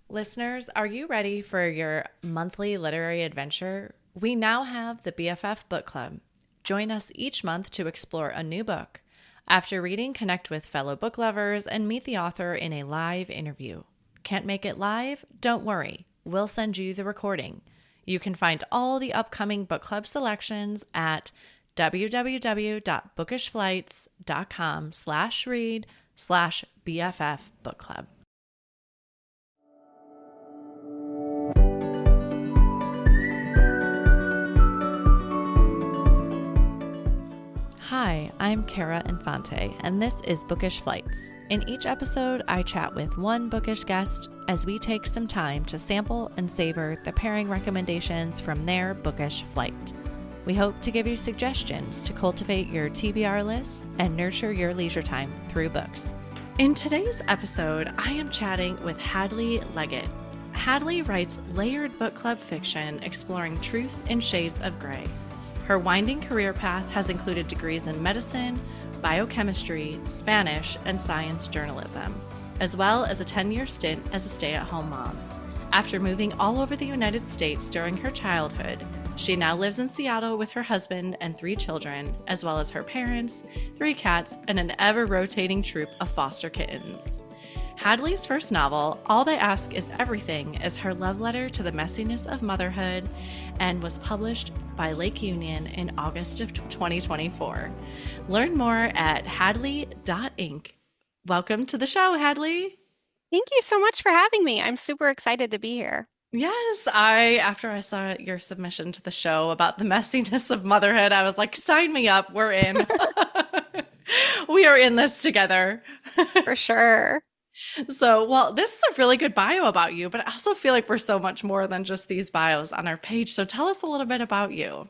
Listeners, are you ready for your monthly literary adventure? We now have the BFF Book Club. Join us each month to explore a new book. After reading, connect with fellow book lovers and meet the author in a live interview. Can't make it live? Don't worry. We'll send you the recording. You can find all the upcoming book club selections at www.bookishflights.com/read/BFF book club. Hi, I'm Kara Infante, and this is Bookish Flights. In each episode, I chat with one bookish guest as we take some time to sample and savor the pairing recommendations from their bookish flight. We hope to give you suggestions to cultivate your TBR list and nurture your leisure time through books. In today's episode, I am chatting with Hadley Leggett. Hadley writes layered book club fiction exploring truth in shades of gray. Her winding career path has included degrees in medicine, biochemistry, Spanish, and science journalism, as well as a 10-year stint as a stay-at-home mom. After moving all over the United States during her childhood, she now lives in Seattle with her husband and 3 children, as well as her parents, 3 cats, and an ever-rotating troupe of foster kittens. Hadley's first novel, All They Ask Is Everything, is her love letter to the messiness of motherhood and was published by Lake Union in August of 2024. Learn more at hadley.inc. Welcome to the show, Hadley. Thank you so much for having me. I'm super excited to be here. Yes, after I saw your submission to the show about the messiness of motherhood, I was like, sign me up, we're in. We are in this together. For sure. So, well, this is a really good bio about you, but I also feel like we're so much more than just these bios on our page. So tell us a little bit about you.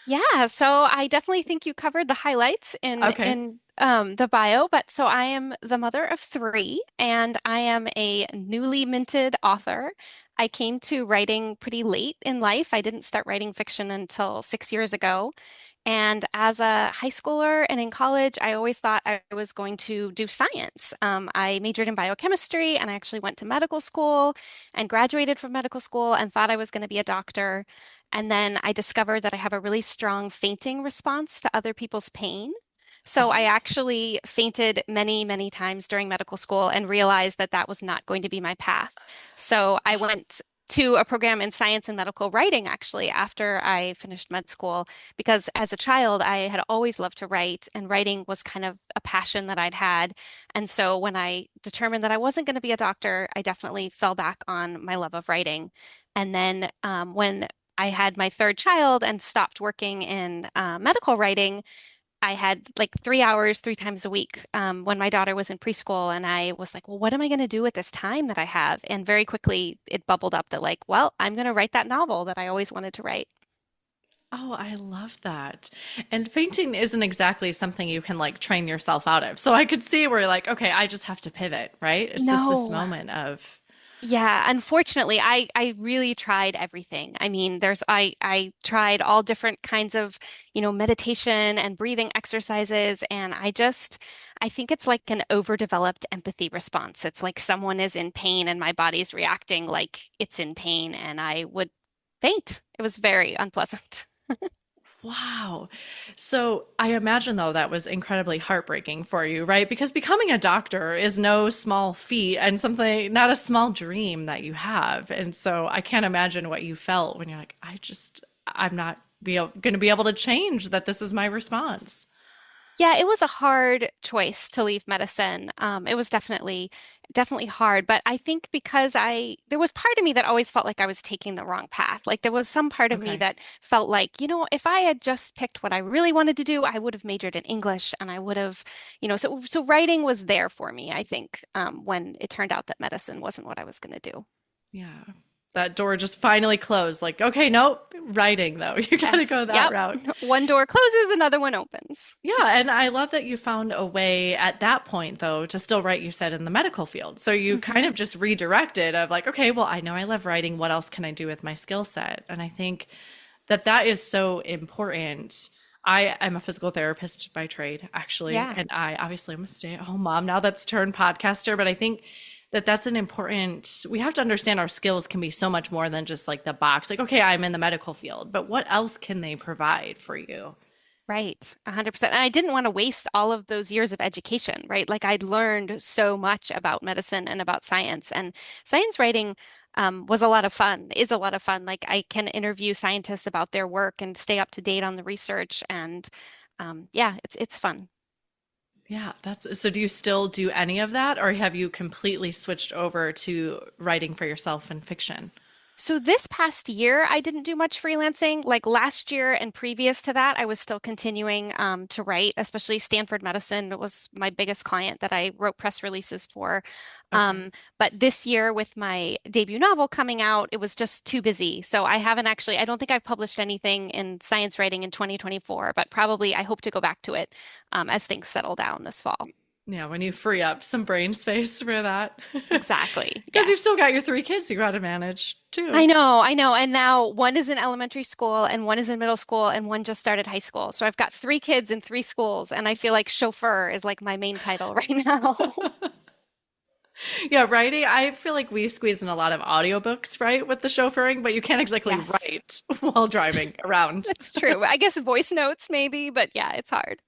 Yeah, so I definitely think you covered the highlights in Okay. the bio, but so I am the mother of 3 and I am a newly minted author. I came to writing pretty late in life. I didn't start writing fiction until 6 years ago. And as a high schooler and in college, I always thought I was going to do science. I majored in biochemistry and I actually went to medical school and graduated from medical school and thought I was going to be a doctor. And then I discovered that I have a really strong fainting response to other people's pain. So I Oh, actually fainted many, many times during medical school and realized that that was not going to be my path. So I went to a program in science and medical writing actually after I finished med school because as a child I had always loved to write and writing was kind of a passion that I'd had. And so when I determined that I wasn't going to be a doctor, I definitely fell back on my love of writing. And then when I had my third child and stopped working in medical writing, I had like 3 hours 3 times a week when my daughter was in preschool. And I was like, well, what am I going to do with this time that I have? And very quickly it bubbled up that, like, well, I'm going to write that novel that I always wanted to write. oh, I love that. And fainting isn't exactly something you can like train yourself out of. So I could see where you're like, okay, I just have to pivot, right? It's just this No. moment of, Yeah, unfortunately, I really tried everything. I mean, I tried all different kinds of, meditation and breathing exercises, and I think it's like an overdeveloped empathy response. It's like someone is in pain and my body's reacting like it's in pain, and I would faint. It was very unpleasant. wow. So I imagine though that was incredibly heartbreaking for you, right? Because becoming a doctor is no small feat and something, not a small dream that you have. And so I can't imagine what you felt when you're like, I'm not going to be able to change that this is my response. Yeah, it was a hard choice to leave medicine. It was definitely hard, but I think because there was part of me that always felt like I was taking the wrong path. Like there was some part of me Okay. that felt like, if I had just picked what I really wanted to do, I would have majored in English and I would have, so writing was there for me, I think, when it turned out that medicine wasn't what I was going to do. Yeah. That door just finally closed. Like, okay, nope, writing though. You got to go Yes, that yep. route. One door closes, another one opens. Yeah, and I love that you found a way at that point, though, to still write, you said, in the medical field. So you kind Mhm. of just redirected of like, okay, well, I know I love writing. What else can I do with my skill set? And I think that that is so important. I am a physical therapist by trade, actually, Yeah. and I obviously am a stay-at-home mom now that's turned podcaster, but I think that's an important, we have to understand our skills can be so much more than just like the box. Like, okay, I'm in the medical field, but what else can they provide for you? Right, 100%. And I didn't want to waste all of those years of education, right? Like I'd learned so much about medicine and about science, and science writing was a lot of fun, is a lot of fun. Like I can interview scientists about their work and stay up to date on the research, and yeah, it's fun. Yeah, that's so do you still do any of that, or have you completely switched over to writing for yourself and fiction? So this past year, I didn't do much freelancing. Like last year and previous to that, I was still continuing to write, especially Stanford Medicine was my biggest client that I wrote press releases for. Okay. Um, but this year, with my debut novel coming out, it was just too busy. So I haven't actually, I don't think I've published anything in science writing in 2024, but probably I hope to go back to it as things settle down this fall. Yeah, when you free up some brain space for that. Exactly. Because you've still Yes. got your three kids you got to manage too. I know, I know. And now one is in elementary school and one is in middle school and one just started high school. So I've got three kids in three schools and I feel like chauffeur is like my main title right now. Yeah, writing, I feel like we squeeze in a lot of audiobooks, right, with the chauffeuring, but you can't exactly Yes, write while driving around. that's true. I guess voice notes maybe, but yeah, it's hard.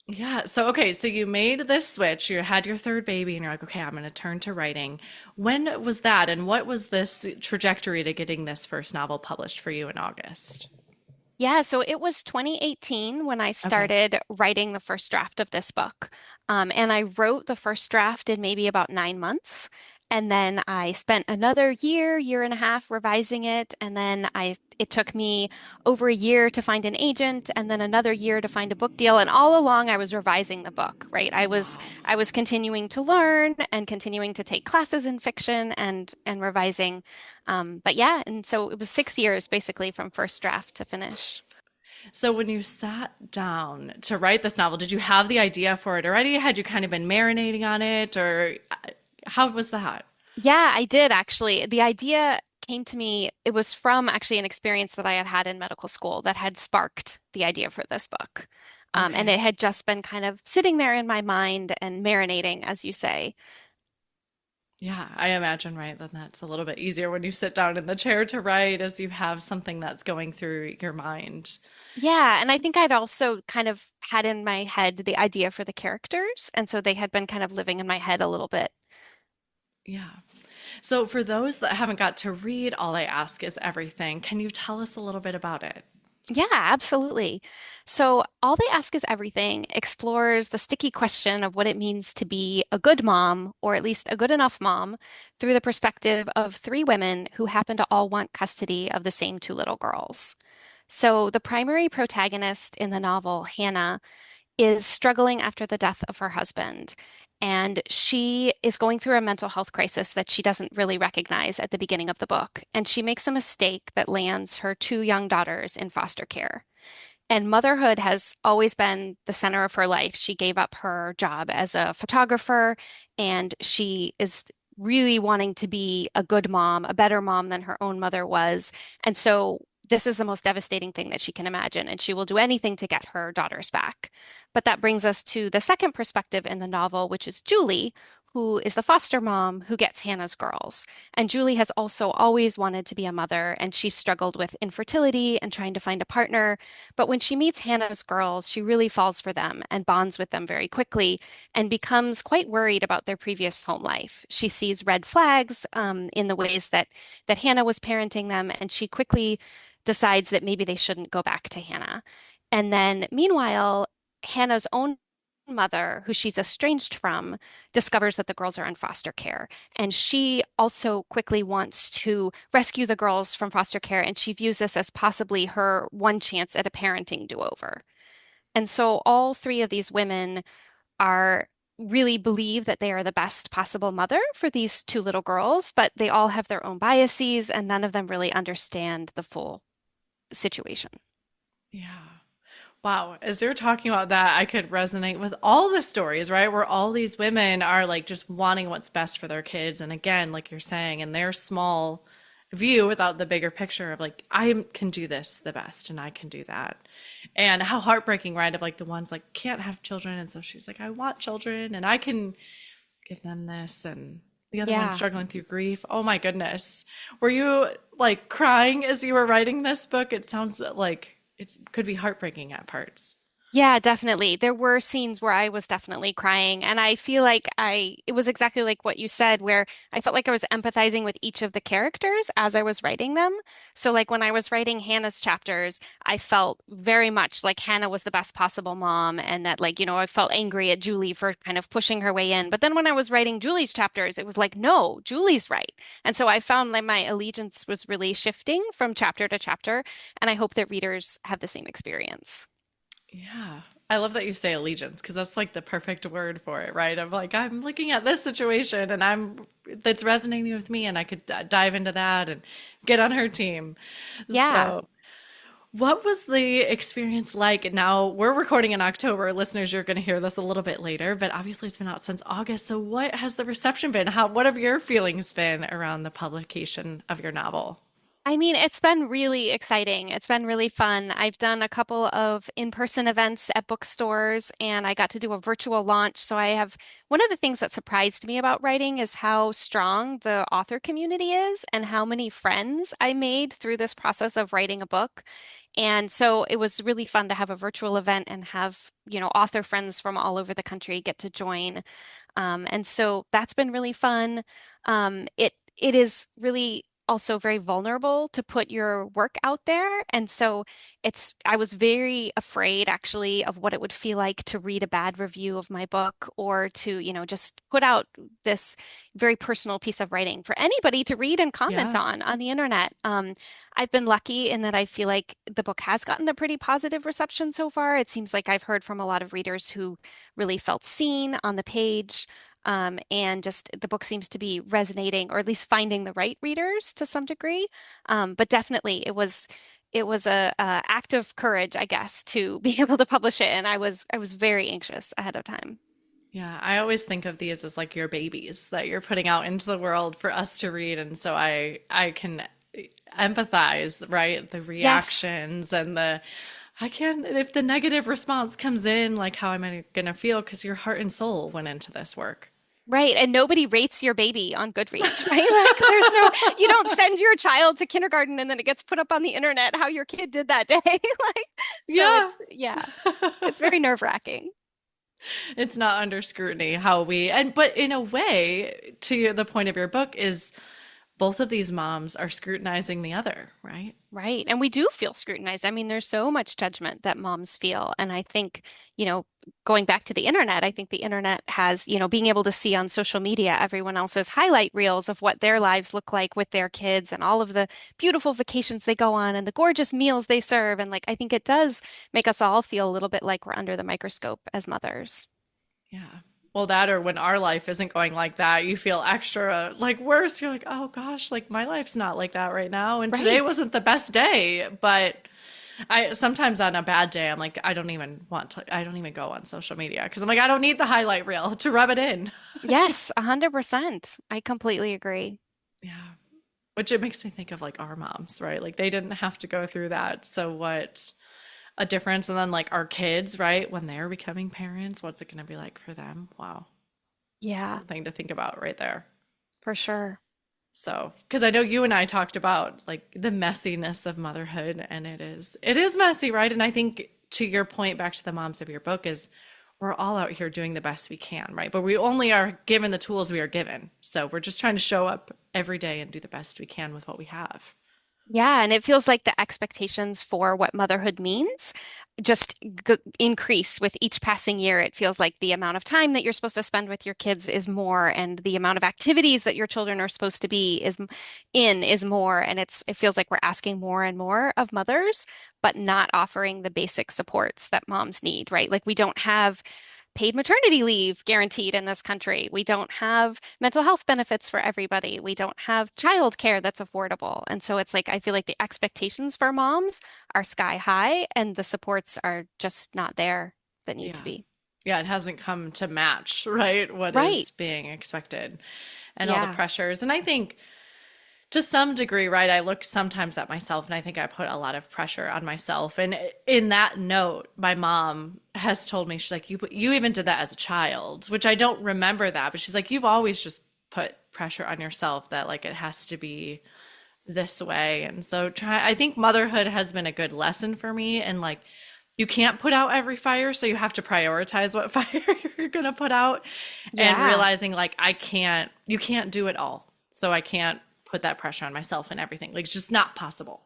Yeah. So, okay. So you made this switch. You had your third baby and you're like, okay, I'm going to turn to writing. When was that? And what was this trajectory to getting this first novel published for you in August? Yeah, so it was 2018 when I Okay. started writing the first draft of this book. And I wrote the first draft in maybe about 9 months. And then I spent another year, year and a half revising it. And then it took me over a year to find an agent and then another year to find a book deal. And all along I was revising the book, right? Wow. I was continuing to learn and continuing to take classes in fiction and revising. But yeah, and so it was 6 years basically from first draft to finish. So when you sat down to write this novel, did you have the idea for it already? Had you kind of been marinating on it, or how was that? Yeah, I did actually. The idea came to me, it was from actually an experience that I had had in medical school that had sparked the idea for this book. And Okay. it had just been kind of sitting there in my mind and marinating, as you say. Yeah, I imagine, right? Then that's a little bit easier when you sit down in the chair to write as you have something that's going through your mind. Yeah, and I think I'd also kind of had in my head the idea for the characters, and so they had been kind of living in my head a little bit. Yeah. So, for those that haven't got to read All I Ask Is Everything, can you tell us a little bit about it? Yeah, absolutely. So, All They Ask Is Everything explores the sticky question of what it means to be a good mom, or at least a good enough mom, through the perspective of three women who happen to all want custody of the same two little girls. So, the primary protagonist in the novel, Hannah, is struggling after the death of her husband. And she is going through a mental health crisis that she doesn't really recognize at the beginning of the book. And she makes a mistake that lands her two young daughters in foster care. And motherhood has always been the center of her life. She gave up her job as a photographer, and she is really wanting to be a good mom, a better mom than her own mother was. And so this is the most devastating thing that she can imagine, and she will do anything to get her daughters back. But that brings us to the second perspective in the novel, which is Julie, who is the foster mom who gets Hannah's girls. And Julie has also always wanted to be a mother, and she struggled with infertility and trying to find a partner. But when she meets Hannah's girls, she really falls for them and bonds with them very quickly and becomes quite worried about their previous home life. She sees red flags in the ways that Hannah was parenting them, and she quickly decides that maybe they shouldn't go back to Hannah. And then, meanwhile, Hannah's own mother, who she's estranged from, discovers that the girls are in foster care. And she also quickly wants to rescue the girls from foster care. And she views this as possibly her one chance at a parenting do-over. And so all three of these women are really believe that they are the best possible mother for these two little girls, but they all have their own biases and none of them really understand the full situation. Yeah. Wow. As you're talking about that, I could resonate with all the stories, right? Where all these women are like just wanting what's best for their kids. And again, like you're saying, in their small view without the bigger picture of like, I can do this the best and I can do that. And how heartbreaking, right? Of like the ones like can't have children. And so she's like, I want children and I can give them this. And The other one Yeah. struggling through grief. Oh my goodness. Were you like crying as you were writing this book? It sounds like it could be heartbreaking at parts. Yeah, definitely. There were scenes where I was definitely crying, and I feel like it was exactly like what you said, where I felt like I was empathizing with each of the characters as I was writing them. So, like when I was writing Hannah's chapters, I felt very much like Hannah was the best possible mom, and that, like, I felt angry at Julie for kind of pushing her way in. But then when I was writing Julie's chapters, it was like, no, Julie's right. And so I found like my allegiance was really shifting from chapter to chapter, and I hope that readers have the same experience. Yeah. I love that you say allegiance because that's like the perfect word for it, right? I'm like, I'm looking at this situation and that's resonating with me and I could dive into that and get on her team. Yeah. So, what was the experience like? Now, we're recording in October. Listeners, you're going to hear this a little bit later, but obviously it's been out since August. So, what has the reception been? What have your feelings been around the publication of your novel? I mean, it's been really exciting. It's been really fun. I've done a couple of in-person events at bookstores and I got to do a virtual launch. So I have one of the things that surprised me about writing is how strong the author community is and how many friends I made through this process of writing a book. And so it was really fun to have a virtual event and have, author friends from all over the country get to join. And so that's been really fun. It is really also very vulnerable to put your work out there. And so I was very afraid actually of what it would feel like to read a bad review of my book or to, just put out this very personal piece of writing for anybody to read and comment Yeah. on the internet. I've been lucky in that I feel like the book has gotten a pretty positive reception so far. It seems like I've heard from a lot of readers who really felt seen on the page. And just the book seems to be resonating, or at least finding the right readers to some degree. But definitely, it was a act of courage, I guess, to be able to publish it, and I was very anxious ahead of time. Yeah, I always think of these as like your babies that you're putting out into the world for us to read. And so I can empathize, right? The Yes. reactions and I can't, if the negative response comes in, like how am I going to feel? Because your heart and soul went into this work. Right. And nobody rates your baby on Goodreads, right? Like you don't send your child to kindergarten and then it gets put up on the internet how your kid did that day. Like, so Yeah. yeah, it's very nerve-wracking. It's not under scrutiny but in a way, the point of your book is both of these moms are scrutinizing the other, right? Right. And we do feel scrutinized. I mean, there's so much judgment that moms feel. And I think, going back to the internet, I think the internet has, being able to see on social media everyone else's highlight reels of what their lives look like with their kids and all of the beautiful vacations they go on and the gorgeous meals they serve. And like, I think it does make us all feel a little bit like we're under the microscope as mothers. Yeah. Well, that or when our life isn't going like that, you feel extra like worse. You're like, oh gosh, like my life's not like that right now. And today Right. wasn't the best day. But I sometimes on a bad day, I'm like, I don't even go on social media because I'm like, I don't need the highlight reel to rub it in. Yes, 100%. I completely agree. Yeah. Which it makes me think of like our moms, right? Like they didn't have to go through that. So what a difference. And then like our kids, right? When they're becoming parents, what's it going to be like for them? Wow. Yeah, Something to think about right there. for sure. So, because I know you and I talked about like the messiness of motherhood, and it is messy, right? And I think to your point, back to the moms of your book, is we're all out here doing the best we can, right? But we only are given the tools we are given. So we're just trying to show up every day and do the best we can with what we have. Yeah, and it feels like the expectations for what motherhood means just increase with each passing year. It feels like the amount of time that you're supposed to spend with your kids is more, and the amount of activities that your children are supposed to be is more. And it feels like we're asking more and more of mothers, but not offering the basic supports that moms need, right? Like we don't have paid maternity leave guaranteed in this country. We don't have mental health benefits for everybody. We don't have childcare that's affordable. And so it's like, I feel like the expectations for moms are sky high and the supports are just not there that need to Yeah. be. Yeah, it hasn't come to match, right? What Right. is being expected and all the Yeah. pressures. And I think to some degree, right, I look sometimes at myself and I think I put a lot of pressure on myself. And in that note, my mom has told me, she's like, you even did that as a child, which I don't remember that, but she's like, you've always just put pressure on yourself that like it has to be this way. And so I think motherhood has been a good lesson for me. And like, you can't put out every fire. So you have to prioritize what fire you're going to put out and Yeah. realizing like, you can't do it all. So I can't put that pressure on myself and everything. Like, it's just not possible.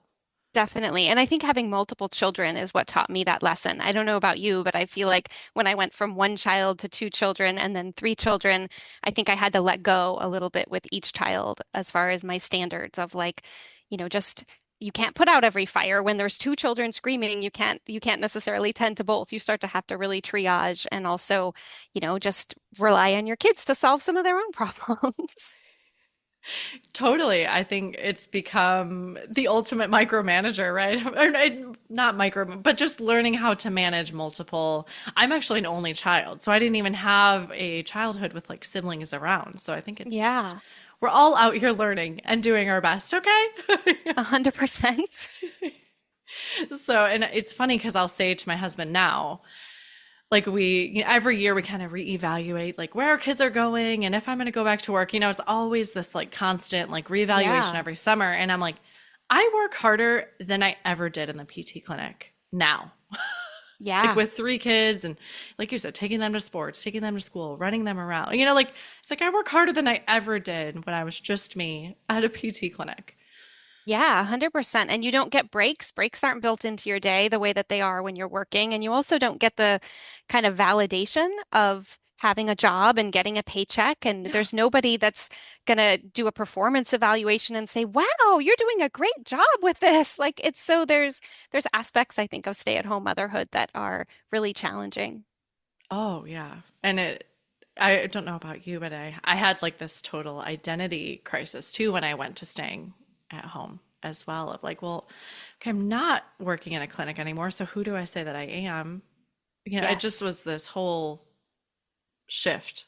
Definitely. And I think having multiple children is what taught me that lesson. I don't know about you, but I feel like when I went from one child to two children and then three children, I think I had to let go a little bit with each child as far as my standards of like, just you can't put out every fire. When there's two children screaming, you can't necessarily tend to both. You start to have to really triage and also, just rely on your kids to solve some of their own problems. Totally. I think it's become the ultimate micromanager, right? Not micro, but just learning how to manage multiple. I'm actually an only child, so I didn't even have a childhood with like siblings around. So I think it's just, Yeah, we're all out here learning and doing our best, okay? 100%. So, and it's funny because I'll say to my husband now, like every year we kind of reevaluate like where our kids are going and if I'm going to go back to work. It's always this like constant like reevaluation Yeah. every summer. And I'm like, I work harder than I ever did in the PT clinic now. Like Yeah. with three kids and like you said, taking them to sports, taking them to school, running them around. Like it's like I work harder than I ever did when I was just me at a PT clinic. Yeah, 100%. And you don't get breaks. Breaks aren't built into your day the way that they are when you're working. And you also don't get the kind of validation of having a job and getting a paycheck. And Yeah. there's nobody that's going to do a performance evaluation and say, "Wow, you're doing a great job with this." Like it's so there's aspects I think of stay-at-home motherhood that are really challenging. Oh, yeah. And I don't know about you, but I had like this total identity crisis too when I went to staying at home as well of like, well, okay, I'm not working in a clinic anymore. So who do I say that I am? It just Yes. was this whole shift.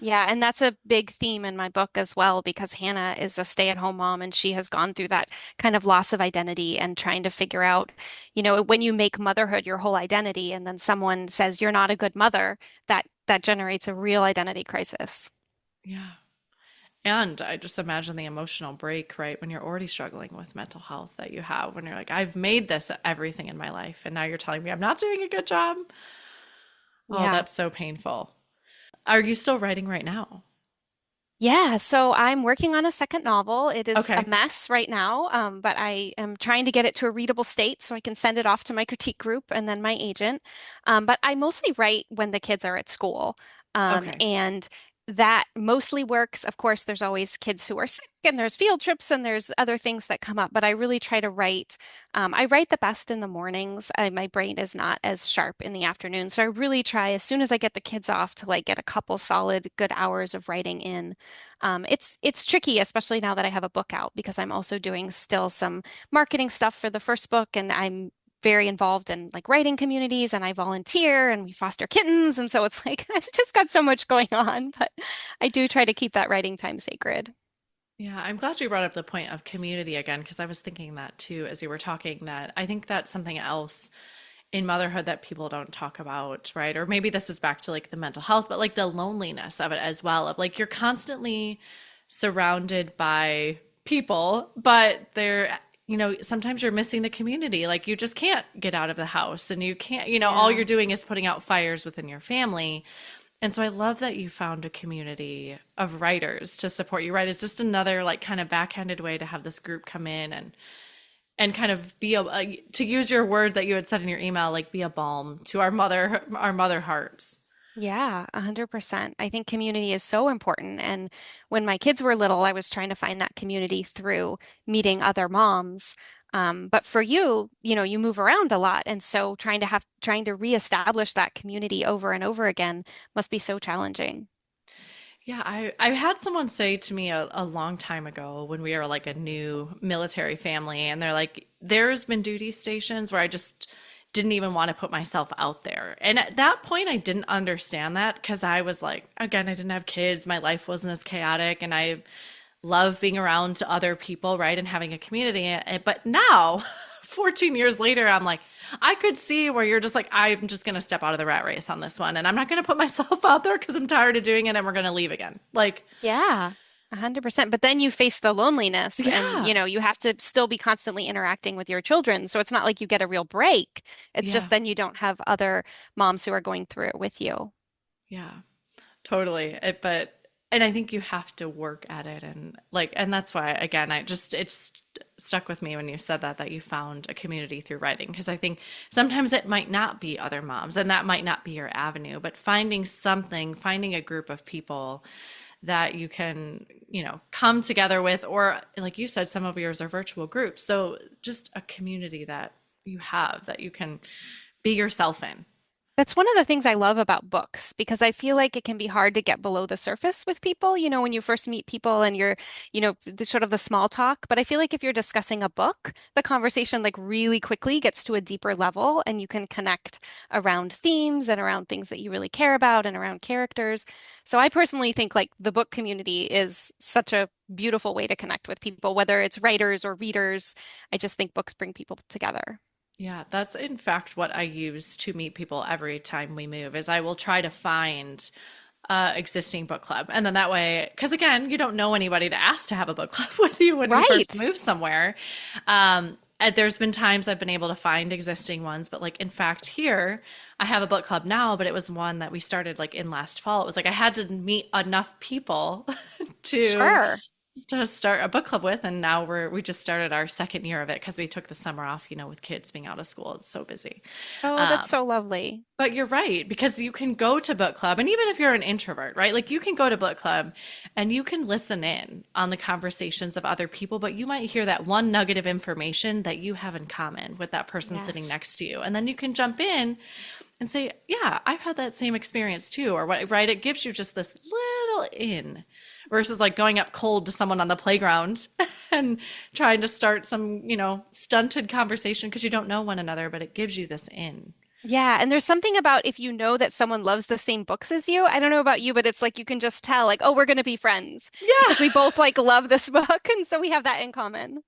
Yeah, and that's a big theme in my book as well because Hannah is a stay-at-home mom and she has gone through that kind of loss of identity and trying to figure out, when you make motherhood your whole identity and then someone says you're not a good mother, that generates a real identity crisis. Yeah. And I just imagine the emotional break, right? When you're already struggling with mental health that you have, when you're like, I've made this everything in my life, and now you're telling me I'm not doing a good job. Oh, Yeah. that's so painful. Are you still writing right now? Yeah, so I'm working on a second novel. It is a Okay. mess right now, but I am trying to get it to a readable state so I can send it off to my critique group and then my agent. But I mostly write when the kids are at school, Okay. and that mostly works. Of course, there's always kids who are sick, and there's field trips, and there's other things that come up. But I really try to write. I write the best in the mornings. My brain is not as sharp in the afternoon, so I really try as soon as I get the kids off to like get a couple solid good hours of writing in. It's tricky, especially now that I have a book out, because I'm also doing still some marketing stuff for the first book, and I'm very involved in like writing communities, and I volunteer, and we foster kittens, and so it's like I've just got so much going on, but I do try to keep that writing time sacred. Yeah, I'm glad you brought up the point of community again, because I was thinking that too as you were talking, that I think that's something else in motherhood that people don't talk about, right? Or maybe this is back to like the mental health, but like the loneliness of it as well, of like you're constantly surrounded by people, but sometimes you're missing the community. Like you just can't get out of the house and you can't, all Yeah. you're doing is putting out fires within your family. And so I love that you found a community of writers to support you, right? It's just another like kind of backhanded way to have this group come in and kind of be to use your word that you had said in your email, like be a balm to our mother hearts. Yeah, 100%. I think community is so important. And when my kids were little, I was trying to find that community through meeting other moms. But for you, you move around a lot. And so trying to reestablish that community over and over again must be so challenging. Yeah, I had someone say to me a long time ago when we were like a new military family, and they're like, there's been duty stations where I just didn't even want to put myself out there. And at that point, I didn't understand that because I was like, again, I didn't have kids. My life wasn't as chaotic, and I love being around other people, right? And having a community. But now, 14 years later, I'm like, I could see where you're just like, I'm just going to step out of the rat race on this one. And I'm not going to put myself out there because I'm tired of doing it and we're going to leave again. Like, Yeah. 100%. But then you face the loneliness and, Yeah. you have to still be constantly interacting with your children. So it's not like you get a real break. It's just Yeah. then you don't have other moms who are going through it with you. Yeah. Totally. And I think you have to work at it and like, and that's why, again, it's stuck with me when you said that you found a community through writing. Because I think sometimes it might not be other moms and that might not be your avenue, but finding a group of people that you can, come together with, or like you said, some of yours are virtual groups. So just a community that you have that you can be yourself in. That's one of the things I love about books because I feel like it can be hard to get below the surface with people, when you first meet people and you're, the sort of the small talk. But I feel like if you're discussing a book, the conversation like really quickly gets to a deeper level and you can connect around themes and around things that you really care about and around characters. So I personally think like the book community is such a beautiful way to connect with people, whether it's writers or readers. I just think books bring people together. Yeah, that's in fact what I use to meet people every time we move is I will try to find existing book club. And then that way, because again, you don't know anybody to ask to have a book club with you when you first Right. move somewhere. And there's been times I've been able to find existing ones, but like in fact here, I have a book club now, but it was one that we started like in last fall. It was like I had to meet enough people to Sure. start a book club with, and now we just started our second year of it because we took the summer off, with kids being out of school. It's so busy. Oh, that's Um, so lovely. but you're right, because you can go to book club, and even if you're an introvert, right? Like you can go to book club and you can listen in on the conversations of other people, but you might hear that one nugget of information that you have in common with that person sitting Yes. next to you. And then you can jump in and say, yeah, I've had that same experience too, or what, right? It gives you just this little in versus like going up cold to someone on the playground and trying to start some, stunted conversation because you don't know one another, but it gives you this in. Yeah, and there's something about if you know that someone loves the same books as you. I don't know about you, but it's like you can just tell, like, oh, we're going to be friends Yeah. because we both like love this book, and so we have that in common.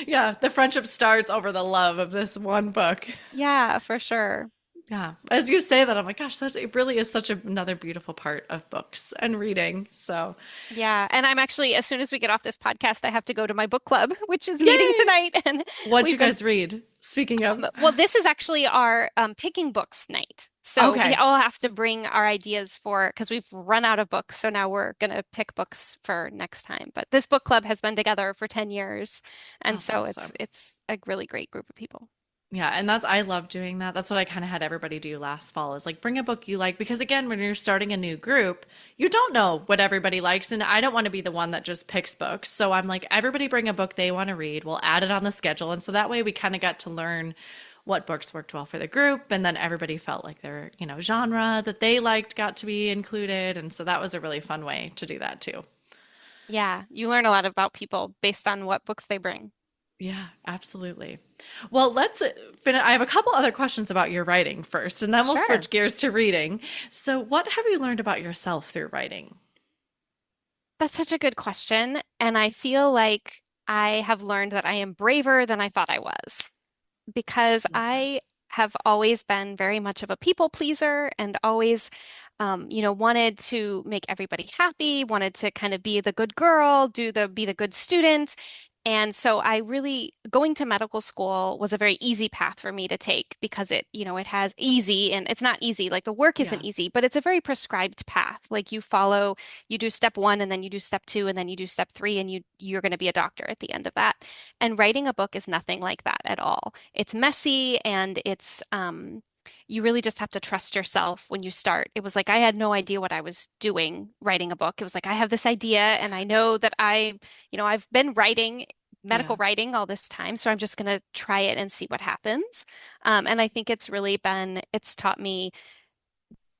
Yeah. The friendship starts over the love of this one book. Yeah, for sure. Yeah. As you say that, I'm like, gosh, it really is such another beautiful part of books and reading. So, Yeah, and I'm actually, as soon as we get off this podcast, I have to go to my book club, which is meeting yay. tonight, and What'd you we've been guys read? Speaking of, well, this is actually our picking books night. So we okay. all have to bring our ideas for, because we've run out of books. So now we're going to pick books for next time. But this book club has been together for 10 years. And That's so it's awesome. it's a really great group of people. Yeah, and I love doing that. That's what I kind of had everybody do last fall is like bring a book you like because again, when you're starting a new group, you don't know what everybody likes and I don't want to be the one that just picks books. So I'm like everybody bring a book they want to read. We'll add it on the schedule and so that way we kind of got to learn what books worked well for the group and then everybody felt like their, genre that they liked got to be included and so that was a really fun way to do that too. Yeah, you learn a lot about people based on what books they bring. Yeah, absolutely. Well, let's finish. I have a couple other questions about your writing first, and then we'll Sure. switch gears to reading. So, what have you learned about yourself through writing? That's such a good question. And I feel like I have learned that I am braver than I thought I was, because Love that. I have always been very much of a people pleaser and always, wanted to make everybody happy, wanted to kind of be the good girl, be the good student. And so I really, going to medical school was a very easy path for me to take because it has easy and it's not easy. Like the work isn't Yeah. easy, but it's a very prescribed path. Like you do step one and then you do step two and then you do step three and you're going to be a doctor at the end of that. And writing a book is nothing like that at all. It's messy and you really just have to trust yourself when you start. It was like I had no idea what I was doing writing a book. It was like I have this idea and I know that I've been writing medical Yeah. writing all this time, so I'm just going to try it and see what happens. And I think it's taught me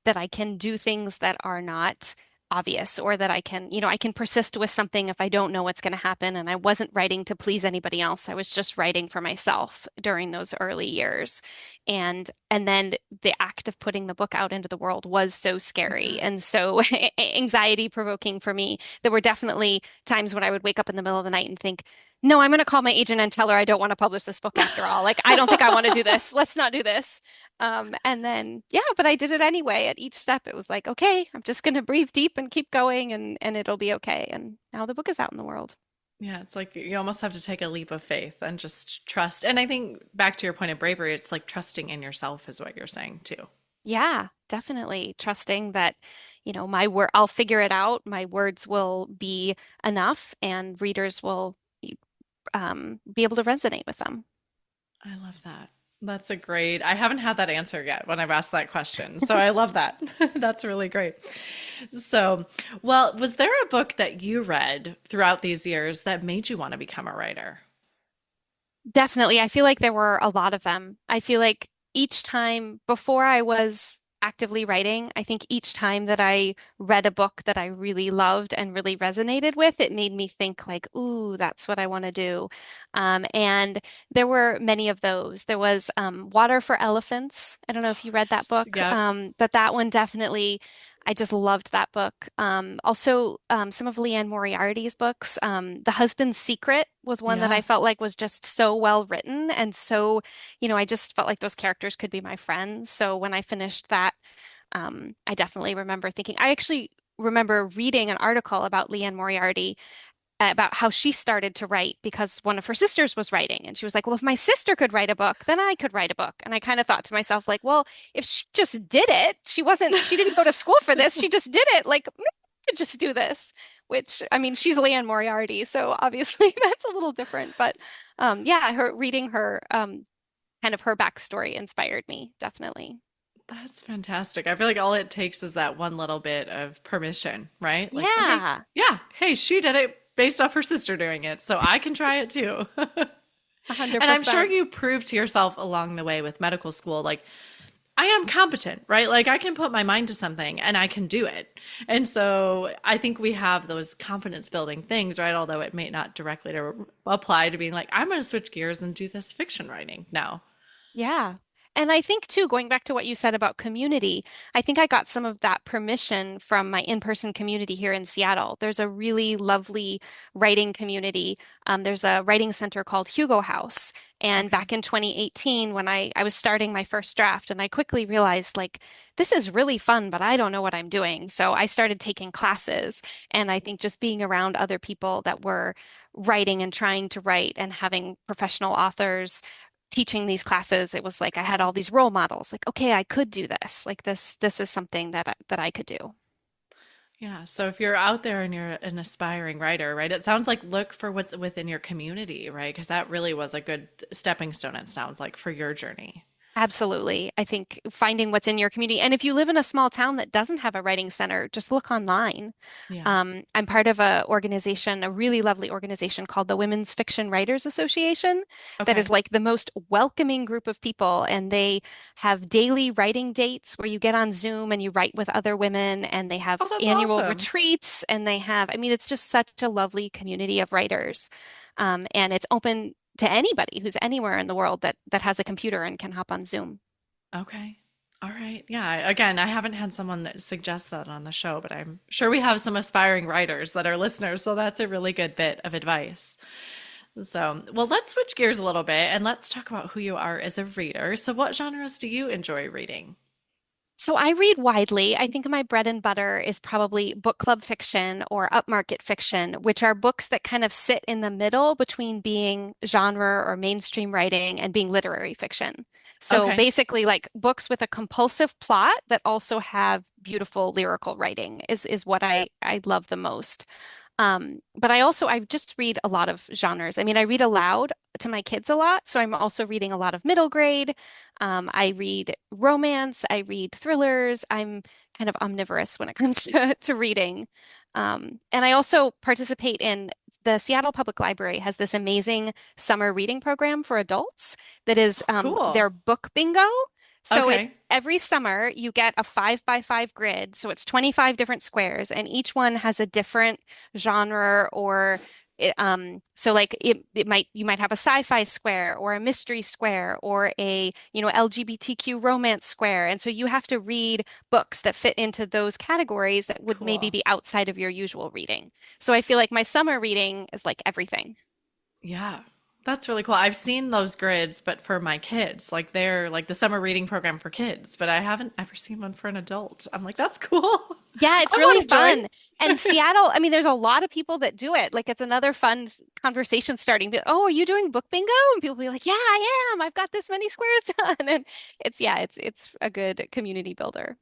that I can do things that are not obvious or that I can persist with something if I don't know what's going to happen. And I wasn't writing to please anybody else. I was just writing for myself during those early years. And And then the act of putting the book out into the world was so scary and so anxiety provoking for me. There were definitely times when I would wake up in the middle of the night and think, no, I'm going to call my agent and tell her I don't want to publish this book after all. Like, I don't think I want to do this. Let's not do this. And then, yeah, but I did it anyway. At each step, it was like, okay, I'm just going to breathe deep and keep going and it'll be okay. And now the book is out in the world. Yeah, it's like you almost have to take a leap of faith and just trust. And I think back to your point of bravery, it's like trusting in yourself is what you're saying too. Yeah, definitely trusting that, my word, I'll figure it out. My words will be enough and readers will be able to resonate with them. I love that. That's a great, I haven't had that answer yet when I've asked that question. So I love that. That's really great. So, well, was there a book that you read throughout these years that made you want to become a writer? Definitely. I feel like there were a lot of them. I feel like each time before I was actively writing, I think each time that I read a book that I really loved and really resonated with, it made me think like, ooh, that's what I want to do. And there were many of those. There was Water for Elephants. I don't know if you read that Yes. book, Yep. but that one definitely. I just loved that book. Also, some of Leanne Moriarty's books. The Husband's Secret was one that I Yeah. felt like was just so well written and so, I just felt like those characters could be my friends. So when I finished that, I definitely remember thinking, I actually remember reading an article about Leanne Moriarty about how she started to write because one of her sisters was writing. And she was like, well, if my sister could write a book, then I could write a book. And I kind of thought to myself, like, well, if she just did it, she didn't go to school for this. She just did it. Like, maybe I could just do this, which, I mean, she's Leanne Moriarty. So obviously that's a little different. But yeah, her reading her, kind of her backstory inspired me, definitely. That's fantastic. I feel like all it takes is that one little bit of permission, right? Like, okay, Yeah, yeah, hey, she did it based off her sister doing it, so I can try it too. 100%. And I'm sure you proved to yourself along the way with medical school, like, I am competent, right? Like, I can put my mind to something and I can do it. And so I think we have those confidence building things, right? Although it may not directly to apply to being like, I'm going to switch gears and do this fiction writing now. Yeah. And I think too, going back to what you said about community, I think I got some of that permission from my in-person community here in Seattle. There's a really lovely writing community. There's a writing center called Hugo House. And Okay. back in 2018, when I was starting my first draft, and I quickly realized like, this is really fun, but I don't know what I'm doing. So I started taking classes. And I think just being around other people that were writing and trying to write and having professional authors teaching these classes, it was like I had all these role models. Like, okay, I could do this. Like this is something that I could do. Yeah. So if you're out there and you're an aspiring writer, right, it sounds like look for what's within your community, right? Because that really was a good stepping stone, it sounds like, for your journey. Absolutely. I think finding what's in your community. And if you live in a small town that doesn't have a writing center, just look online. Yeah. I'm part of a organization, a really lovely organization called the Women's Fiction Writers Association, that is Okay. like the most welcoming group of people. And they have daily writing dates where you get on Zoom and you write with other women, and they Oh, have that's annual awesome. retreats, and they have, I mean, it's just such a lovely community of writers. And it's open to anybody who's anywhere in the world that has a computer and can hop on Zoom. Okay. All right. Yeah. Again, I haven't had someone that suggest that on the show, but I'm sure we have some aspiring writers that are listeners. So that's a really good bit of advice. So, well, let's switch gears a little bit and let's talk about who you are as a reader. So, what genres do you enjoy reading? So I read widely. I think my bread and butter is probably book club fiction or upmarket fiction, which are books that kind of sit in the middle between being genre or mainstream writing and being literary fiction. So Okay. basically like books with a compulsive plot that also have beautiful lyrical writing is what I love the most. But I just read a lot of genres. I mean, I read aloud to my kids a lot, so I'm also reading a lot of middle grade. I read romance, I read thrillers. I'm kind of omnivorous when it comes to reading. And I also participate in the Seattle Public Library has this amazing summer reading program for adults that is Oh, cool. their book bingo. So Okay. it's every summer you get a 5 by 5 grid. So it's 25 different squares, and each one has a different genre or So like it might you might have a sci-fi square or a mystery square or a, LGBTQ romance square. And so you have to read books that fit into those categories that would maybe Cool. be outside of your usual reading. So I feel like my summer reading is like everything. Yeah. That's really cool. I've seen those grids, but for my kids, like they're like the summer reading program for kids, but I haven't ever seen one for an adult. I'm like, that's cool. Yeah, it's I really want to join. fun. And Seattle, I mean, there's a lot of people that do it. Like it's another fun conversation starting. Oh, are you doing book bingo? And people be like, yeah, I am. I've got this many squares done. And it's a good community builder.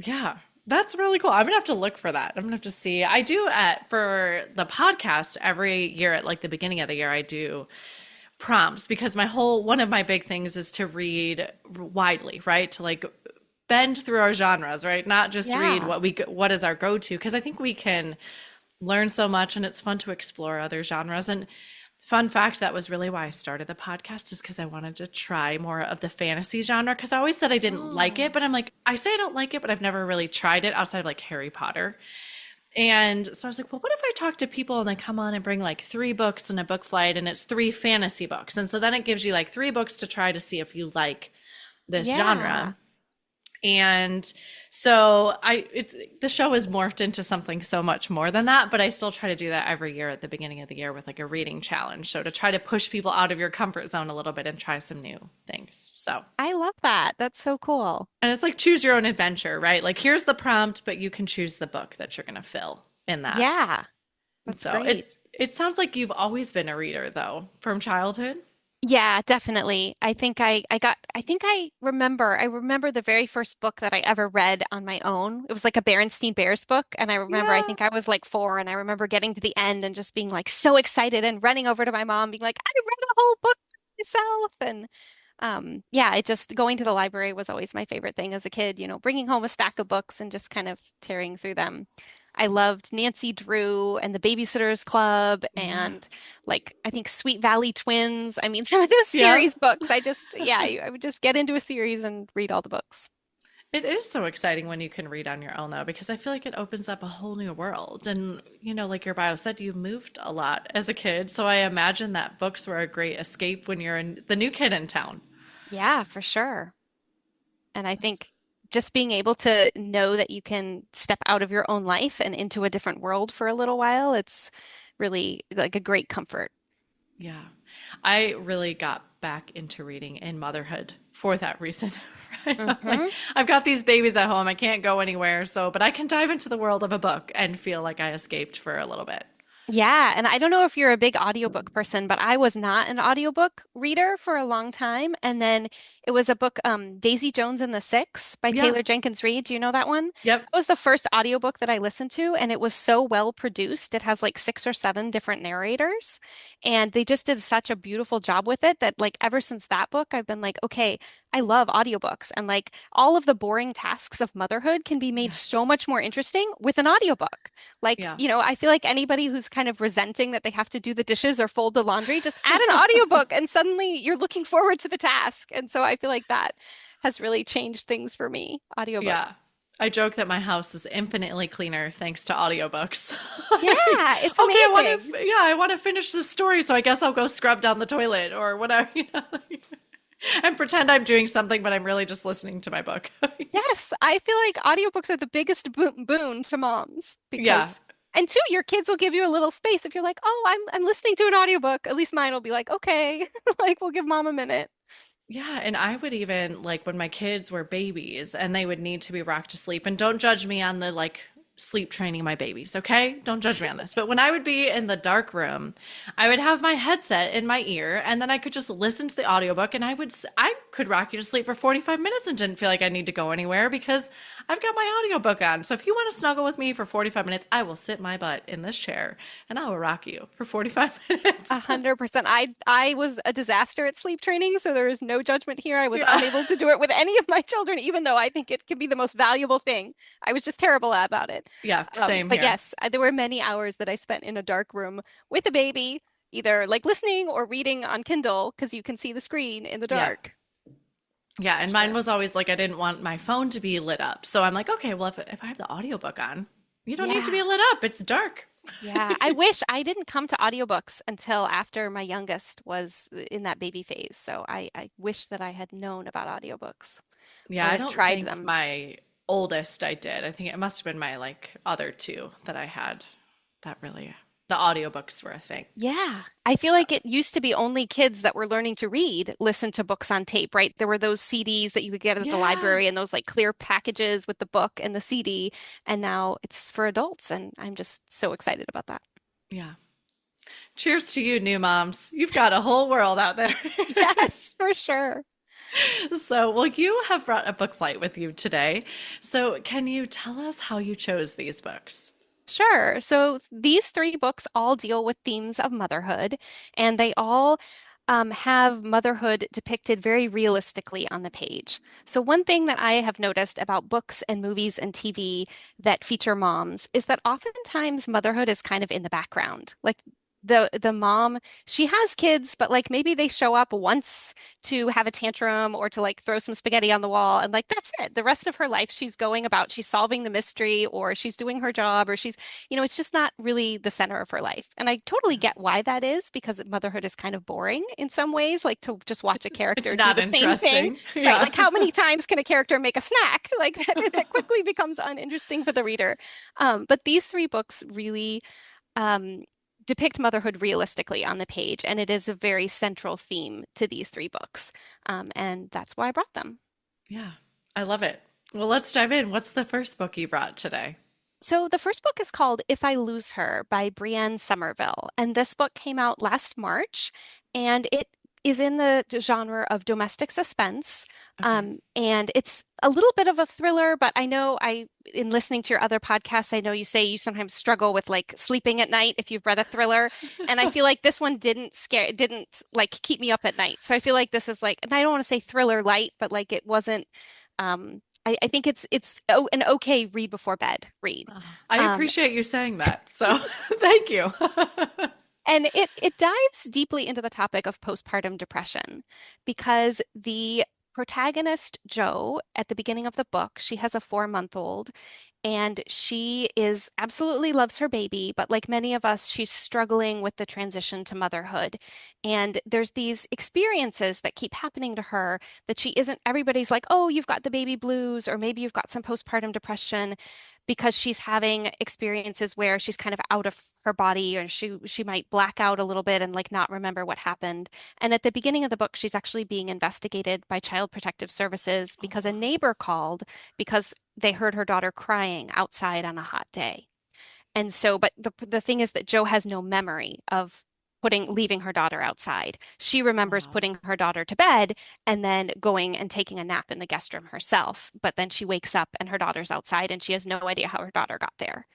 Yeah, that's really cool. I'm gonna have to look for that. I'm gonna have to see. I do at for the podcast every year at like the beginning of the year, I do prompts because my whole one of my big things is to read widely, right? To like bend through our genres, right? Not just read Yeah. what is our go-to because I think we can learn so much and it's fun to explore other genres. And fun fact, that was really why I started the podcast is because I wanted to try more of the fantasy genre because I always said I didn't like Oh, it, but I'm like, I say I don't like it, but I've never really tried it outside of like Harry Potter. And so I was like, well, what if I talk to people and they come on and bring like three books in a book flight and it's three fantasy books? And so then it gives you like three books to try to see if you like this yeah. genre. And so it's the show has morphed into something so much more than that, but I still try to do that every year at the beginning of the year with like a reading challenge. So to try to push people out of your comfort zone a little bit and try some new things. So, I love that. That's so cool. and it's like choose your own adventure, right? Like here's the prompt, but you can choose the book that you're going to fill in that. Yeah, And that's so great. it sounds like you've always been a reader though, from childhood. Yeah, definitely. I think I remember the very first book that I ever read on my own. It was like a Berenstain Bears book. And I Yeah. think I was like 4 and I remember getting to the end and just being like so excited and running over to my mom, being like, I read a whole book myself. And yeah, it just going to the library was always my favorite thing as a kid, bringing home a stack of books and just kind of tearing through them. I loved Nancy Drew and the Babysitters Club Yeah. and like I think Sweet Valley Twins. I mean, some of those Yeah. series books, I would just get into a series and read all the books. It is so exciting when you can read on your own, though, because I feel like it opens up a whole new world. And, like your bio said, you moved a lot as a kid. So I imagine that books were a great escape when you're the new kid in town. Yeah, for sure. And I think just being able to know that you can step out of your own life and into a different world for a little while, it's really like a great comfort. Yeah. I really got back into reading in motherhood for that reason. Right? I'm like, Hmm. I've got these babies at home. I can't go anywhere. So, but I can dive into the world of a book and feel like I escaped for a little bit. Yeah, and I don't know if you're a big audiobook person, but I was not an audiobook reader for a long time. And then it was a book, Daisy Jones and the Six by Yeah. Taylor Jenkins Reid. Do you know that one? Yep. That was the first audiobook that I listened to, and it was so well produced. It has like 6 or 7 different narrators, and they just did such a beautiful job with it that like ever since that book, I've been like, okay, I love audiobooks. And like all of the boring tasks of motherhood can be made so Yes. much more interesting with an audiobook. Like, Yeah. I feel like anybody who's kind of resenting that they have to do the dishes or fold the laundry, just add an audiobook and suddenly you're looking forward to the task. And so I feel like that has really changed things for me, Yeah. audiobooks. I joke that my house is infinitely cleaner thanks to audiobooks. Like, Yeah, it's okay, amazing. I want to finish this story, so I guess I'll go scrub down the toilet or whatever, and pretend I'm doing something, but I'm really just listening to my book. Yes, I feel like audiobooks are the biggest boon to moms Yeah. because, and two, your kids will give you a little space if you're like, oh, I'm listening to an audiobook. At least mine will be like, okay, like we'll give mom a minute. Yeah, and I would even like when my kids were babies and they would need to be rocked to sleep. And don't judge me on the like sleep training my babies, okay? Don't judge me on this. But when I would be in the dark room, I would have my headset in my ear and then I could just listen to the audiobook and I could rock you to sleep for 45 minutes and didn't feel like I need to go anywhere because I've got my audiobook on. So if you want to snuggle with me for 45 minutes, I will sit my butt in this chair and I will rock you for 45 A minutes. 100%. I was a disaster at sleep training, so there is no judgment here. I was Yeah. unable to do it with any of my children, even though I think it could be the most valuable thing. I was just terrible about it. Yeah, same But here. yes, there were many hours that I spent in a dark room with a baby, either like listening or reading on Kindle, because you can see the screen in the Yeah. dark. Yeah, For and mine sure. was always like I didn't want my phone to be lit up. So I'm like, okay, well if I have the audiobook on, you don't need to be Yeah. lit up. It's dark. Yeah, I wish I didn't come to audiobooks until after my youngest was in that baby phase. So I wish that I had known about audiobooks Yeah, I or don't tried think them. my oldest I did. I think it must have been my like other two that I had that really the audiobooks were a thing. Yeah, I feel like it used to be only kids that were learning to read listen to books on tape, right? There were those CDs that you could get at the Yeah. library and those like clear packages with the book and the CD. And now it's for adults. And I'm just so excited about that. Yeah. Cheers to you, new moms. You've got a whole world out there. Yes, for sure. So, well, you have brought a book flight with you today. So, can you tell us how you chose these books? Sure. So these three books all deal with themes of motherhood, and they all have motherhood depicted very realistically on the page. So, one thing that I have noticed about books and movies and TV that feature moms is that oftentimes motherhood is kind of in the background. Like the mom, she has kids, but like maybe they show up once to have a tantrum or to like throw some spaghetti on the wall, and like that's it. The rest of her life, she's going about, she's solving the mystery, or she's doing her job, or she's it's just not really the center of her life. And I totally get why that is because motherhood is kind of boring in some ways, like to just watch a It's character do not the same thing, interesting. right? Yeah. Like how many times can a character make a snack? Like that quickly becomes uninteresting for the reader. But these three books really um, depict motherhood realistically on the page, and it is a very central theme to these three books. And that's why I brought them. Yeah. I love it. Well, let's dive in. What's the first book you brought today? So the first book is called If I Lose Her by Brienne Somerville. And this book came out last March, and it is in the genre of domestic suspense. Okay. And it's a little bit of a thriller, but in listening to your other podcasts, I know you say you sometimes struggle with like sleeping at night if you've read a thriller. And I feel like this one didn't like keep me up at night. So I feel like this is like, and I don't want to say thriller light, but like it wasn't, I think it's an okay read before bed read. I Um, appreciate you saying that. So, thank you. and it dives deeply into the topic of postpartum depression because the protagonist, Jo, at the beginning of the book, she has a 4-month-old and she is absolutely loves her baby, but like many of us, she's struggling with the transition to motherhood. And there's these experiences that keep happening to her that she isn't, everybody's like, oh, you've got the baby blues, or maybe you've got some postpartum depression because she's having experiences where she's kind of out of her body or she might black out a little bit and like not remember what happened. And at the beginning of the book, she's actually being investigated by Child Protective Services because a neighbor called because they heard her daughter crying outside on a hot day. And so, but the thing is that Jo has no memory of leaving her daughter outside. She remembers Wow. putting her daughter to bed and then going and taking a nap in the guest room herself. But then she wakes up and her daughter's outside and she has no idea how her daughter got there.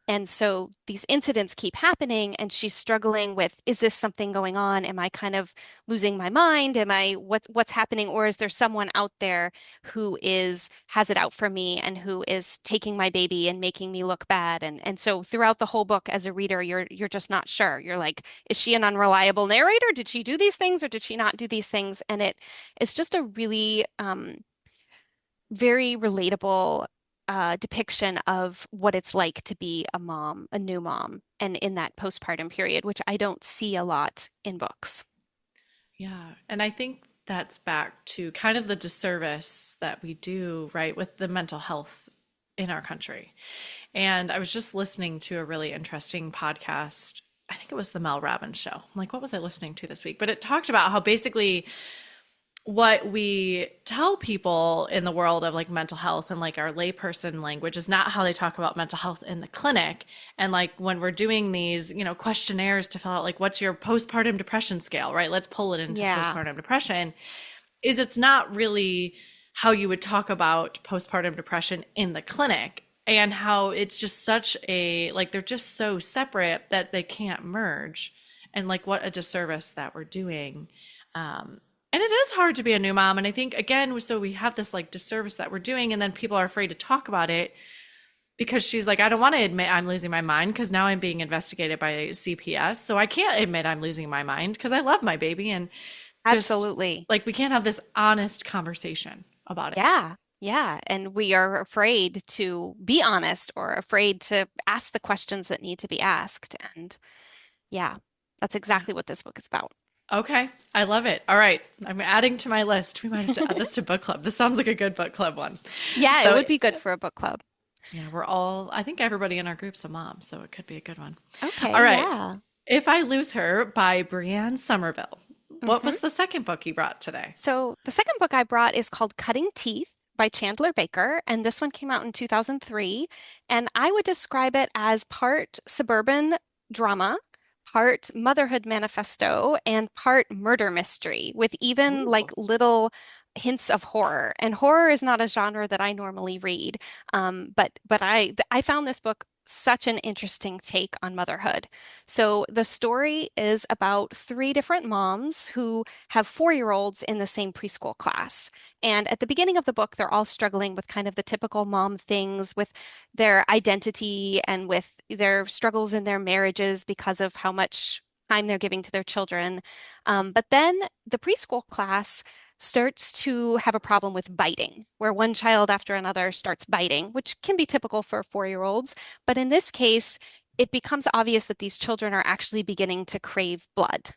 And so these incidents keep happening, and she's struggling with, is this something going on? Am I kind of losing my mind? Am I what's happening? Or is there someone out there who has it out for me and who is taking my baby and making me look bad? And so throughout the whole book, as a reader, you're just not sure. You're like, is she an unreliable narrator? Did she do these things or did she not do these things? And it's just a really very relatable depiction of what it's like to be a mom, a new mom, and in that postpartum period, which I don't see a lot in books. Yeah. And I think that's back to kind of the disservice that we do, right, with the mental health in our country. And I was just listening to a really interesting podcast. I think it was the Mel Robbins show. I'm like, what was I listening to this week? But it talked about how basically what we tell people in the world of like mental health and like our layperson language is not how they talk about mental health in the clinic. And like when we're doing these, questionnaires to fill out like what's your postpartum depression scale, right? Let's pull it into Yeah. postpartum depression. It's not really how you would talk about postpartum depression in the clinic and how it's just such a like they're just so separate that they can't merge and like what a disservice that we're doing. And it is hard to be a new mom. And I think, again, so we have this like disservice that we're doing, and then people are afraid to talk about it because she's like, I don't want to admit I'm losing my mind because now I'm being investigated by CPS. So I can't admit I'm losing my mind because I love my baby. And just Absolutely. like we can't have this honest conversation about it. Yeah. Yeah, and we are afraid to be honest or afraid to ask the questions that need to be asked. And yeah, that's Yeah. exactly what this book is about. Okay. I love it. All right. I'm adding to my list. We might have to add this to book club. This sounds like a good book club one. Yeah, it So, would be good for a book club. yeah, I think everybody in our group's a mom, so it could be a good one. Okay, All right. yeah. If I Lose Her by Brianne Somerville. What hmm was the second book you brought today? So the second book I brought is called Cutting Teeth by Chandler Baker, and this one came out in 2003. And I would describe it as part suburban drama, part motherhood manifesto, and part murder mystery, with even like Ooh. little hints of horror. And horror is not a genre that I normally read, but I found this book such an interesting take on motherhood. So the story is about three different moms who have 4-year-olds in the same preschool class. And at the beginning of the book, they're all struggling with kind of the typical mom things with their identity and with their struggles in their marriages because of how much time they're giving to their children. But then the preschool class starts to have a problem with biting, where one child after another starts biting, which can be typical for 4-year-olds. But in this case, it becomes obvious that these children are actually beginning to crave blood.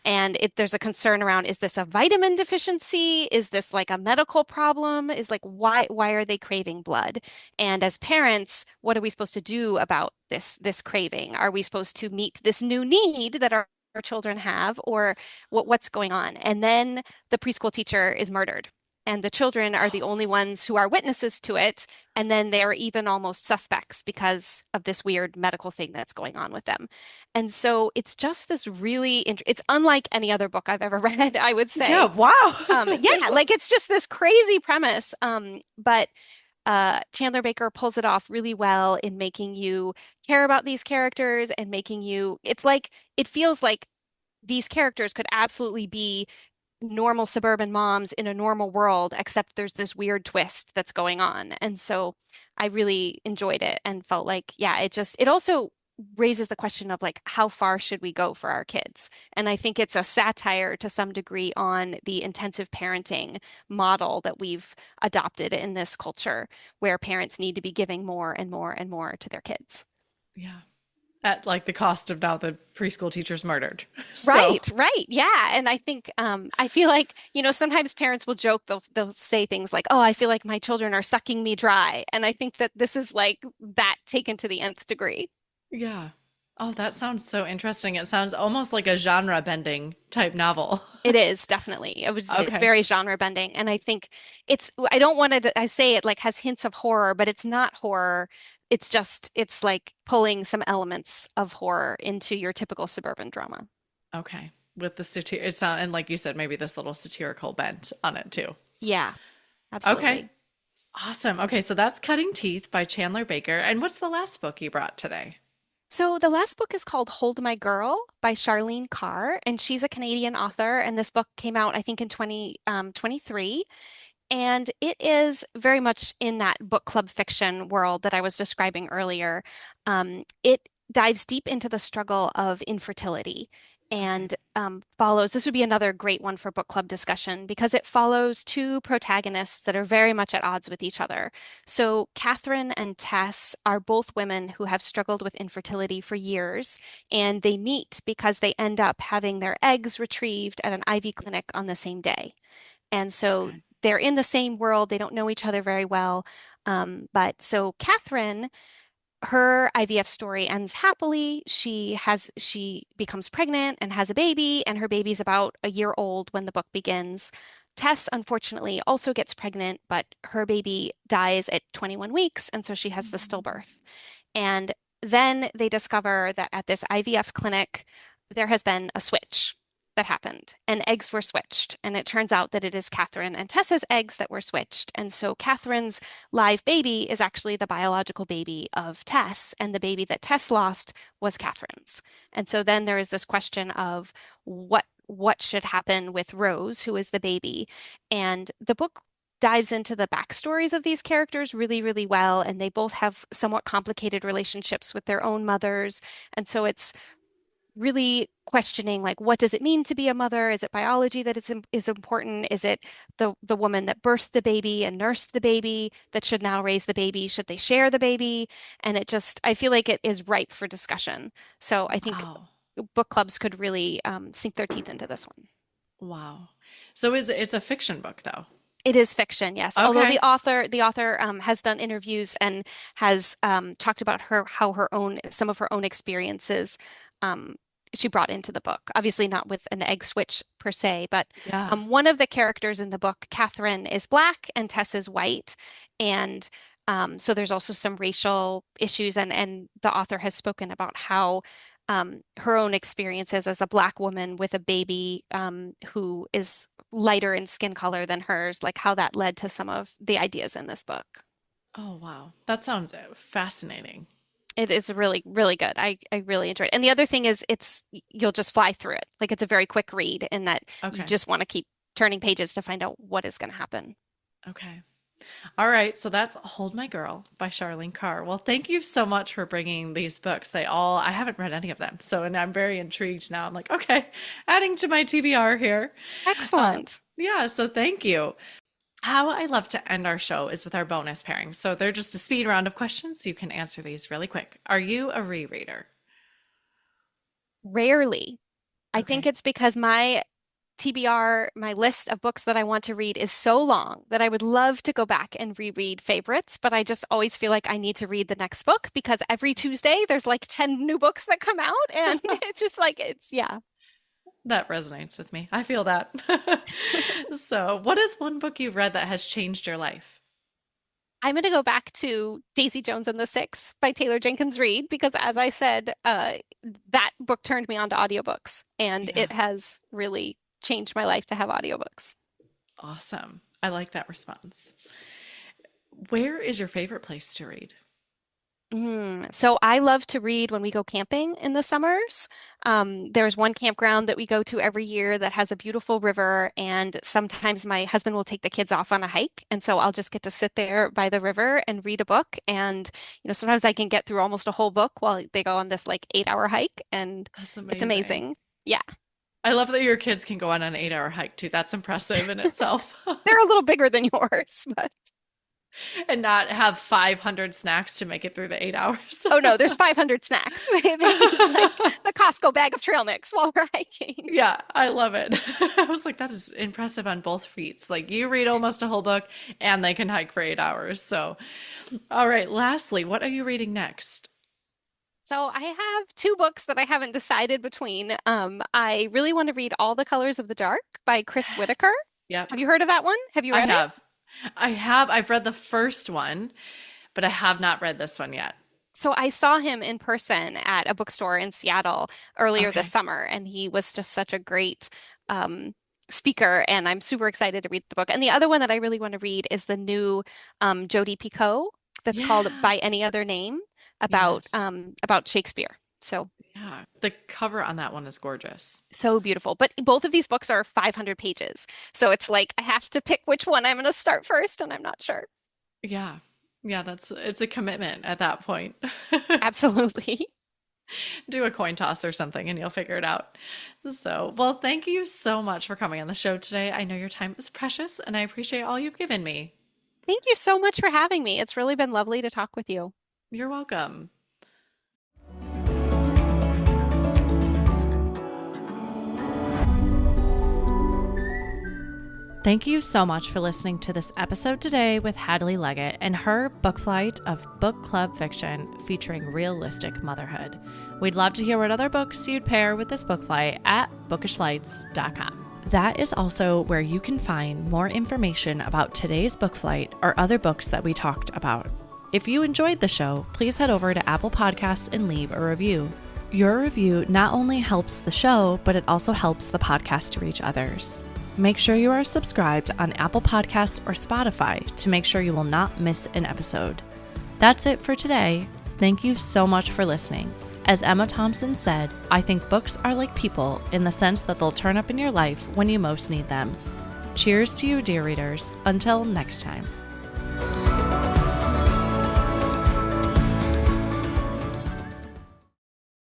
And there's a concern around, is this a vitamin deficiency? Is this like a medical problem? Is like why are they craving blood? And as parents, what are we supposed to do about this craving? Are we supposed to meet this new need that our children have, or what's going on? And then the preschool teacher is murdered. And the children are the only ones who are witnesses to it. And then they're even almost suspects because of this weird medical thing that's going on with them. And so it's just this really, it's unlike any other book I've ever read, I would Yeah, say. wow. Yeah, like it's just this crazy premise. But Chandler Baker pulls it off really well in making you care about these characters and making you, it's like, it feels like these characters could absolutely be normal suburban moms in a normal world, except there's this weird twist that's going on. And so I really enjoyed it and felt like, yeah, it also raises the question of like, how far should we go for our kids? And I think it's a satire to some degree on the intensive parenting model that we've adopted in this culture, where parents need to be giving more and more and more to their kids. Yeah. At like the cost of now the preschool teacher's murdered. So, Right, right. Yeah. And I think I feel like, sometimes parents will joke, they'll say things like, "Oh, I feel like my children are sucking me dry." And I think that this is like that taken to the nth degree. yeah. Oh, that sounds so interesting. It sounds almost like a genre bending type novel. It is definitely. It's Okay. very genre bending. And I think I don't want to I say it like has hints of horror, but it's not horror. It's like pulling some elements of horror into your typical suburban drama. Okay. With the satir, it's not, and like you said, maybe this little satirical bent on it too. Yeah, Okay. absolutely. Awesome. Okay, so that's Cutting Teeth by Chandler Baker. And what's the last book you brought today? So the last book is called Hold My Girl by Charlene Carr, and she's a Canadian author. And this book came out, I think, in 2023. And it is very much in that book club fiction world that I was describing earlier. It dives deep into the struggle of infertility Okay. and follows, this would be another great one for book club discussion because it follows two protagonists that are very much at odds with each other. So, Catherine and Tess are both women who have struggled with infertility for years, and they meet because they end up having their eggs retrieved at an IV clinic on the same day. And so Okay. they're in the same world. They don't know each other very well. But so Catherine, her IVF story ends happily. She becomes pregnant and has a baby, and her baby's about a year old when the book begins. Tess, unfortunately, also gets pregnant, but her baby dies at 21 weeks, and so she has the stillbirth. And then they discover that at this IVF clinic, there has been a switch that happened, and eggs were switched. And it turns out that it is Catherine and Tessa's eggs that were switched. And so Catherine's live baby is actually the biological baby of Tess, and the baby that Tess lost was Catherine's. And so then there is this question of what should happen with Rose, who is the baby. And the book dives into the backstories of these characters really, really well, and they both have somewhat complicated relationships with their own mothers. And so it's really questioning, like, what does it mean to be a mother? Is it biology that is important? Is it the woman that birthed the baby and nursed the baby that should now raise the baby? Should they share the baby? And I feel like it is ripe for discussion. So I think Wow. book clubs could really sink their teeth into this one. Wow. So it's a fiction book though? It is fiction, yes. Although Okay. the author has done interviews and has talked about how some of her own experiences um, she brought into the book. Obviously, not with an egg switch per se, but Yeah. one of the characters in the book, Catherine, is black and Tess is white, and so there's also some racial issues, and the author has spoken about how her own experiences as a black woman with a baby who is lighter in skin color than hers, like how that led to some of the ideas in this book. Oh, wow. That sounds fascinating. It is really, really good. I really enjoyed it. And the other thing is you'll just fly through it. Like it's a very quick read in that you Okay. just want to keep turning pages to find out what is going to happen. Okay. All right. So that's Hold My Girl by Charlene Carr. Well, thank you so much for bringing these books. I haven't read any of them. So, and I'm very intrigued now. I'm like, okay, adding to my TBR here. Excellent. Yeah. So thank you. How I love to end our show is with our bonus pairing. So they're just a speed round of questions. You can answer these really quick. Are you a rereader? Rarely. I think Okay. it's because my TBR, my list of books that I want to read is so long that I would love to go back and reread favorites, but I just always feel like I need to read the next book because every Tuesday there's like 10 new books that come out and it's just like yeah. That resonates with me. I feel that. So, what is one book you've read that has changed your life? I'm going to go back to Daisy Jones and the Six by Taylor Jenkins Reid because, as I said, that book turned me on to audiobooks, and Yeah. it has really changed my life to have audiobooks. Awesome. I like that response. Where is your favorite place to read? So I love to read when we go camping in the summers. There's one campground that we go to every year that has a beautiful river, and sometimes my husband will take the kids off on a hike, and so I'll just get to sit there by the river and read a book. And sometimes I can get through almost a whole book while they go on this like 8 hour hike, and That's it's amazing. amazing. Yeah, I love that your kids can go on an 8 hour hike too. That's impressive in itself. they're a little bigger than yours, but And not have 500 snacks to make it through the 8 hours. oh no, there's 500 snacks. They eat like the Costco bag of trail mix while we're hiking. Yeah, I love it. I was like, that is impressive on both feats. Like, you read almost a whole book and they can hike for 8 hours. So, all right, lastly, what are you reading next? So I have two books that I haven't decided between. I really want to read All the Colors of the Dark by Chris Whitaker. Yep, Have you heard of that one? Have you I read it? have. I have. I've read the first one, but I have not read this one yet. So I saw him in person at a bookstore in Seattle earlier this Okay. summer, and he was just such a great um, speaker, and I'm super excited to read the book. And the other one that I really want to read is the new Jodi Picoult that's called Yeah. By Any Other Name Yes. about Shakespeare. So Yeah. The cover on that one is gorgeous. so beautiful. But both of these books are 500 pages. So it's like I have to pick which one I'm going to start first, and I'm not sure. Yeah. Yeah, it's a commitment at that point. Absolutely. Do a coin toss or something and you'll figure it out. So, well, thank you so much for coming on the show today. I know your time is precious and I appreciate all you've given me. Thank you so much for having me. It's really been lovely to talk with you. You're welcome. Thank you so much for listening to this episode today with Hadley Leggett and her book flight of book club fiction featuring realistic motherhood. We'd love to hear what other books you'd pair with this book flight at bookishflights.com. That is also where you can find more information about today's book flight or other books that we talked about. If you enjoyed the show, please head over to Apple Podcasts and leave a review. Your review not only helps the show, but it also helps the podcast to reach others. Make sure you are subscribed on Apple Podcasts or Spotify to make sure you will not miss an episode. That's it for today. Thank you so much for listening. As Emma Thompson said, I think books are like people in the sense that they'll turn up in your life when you most need them. Cheers to you, dear readers. Until next time.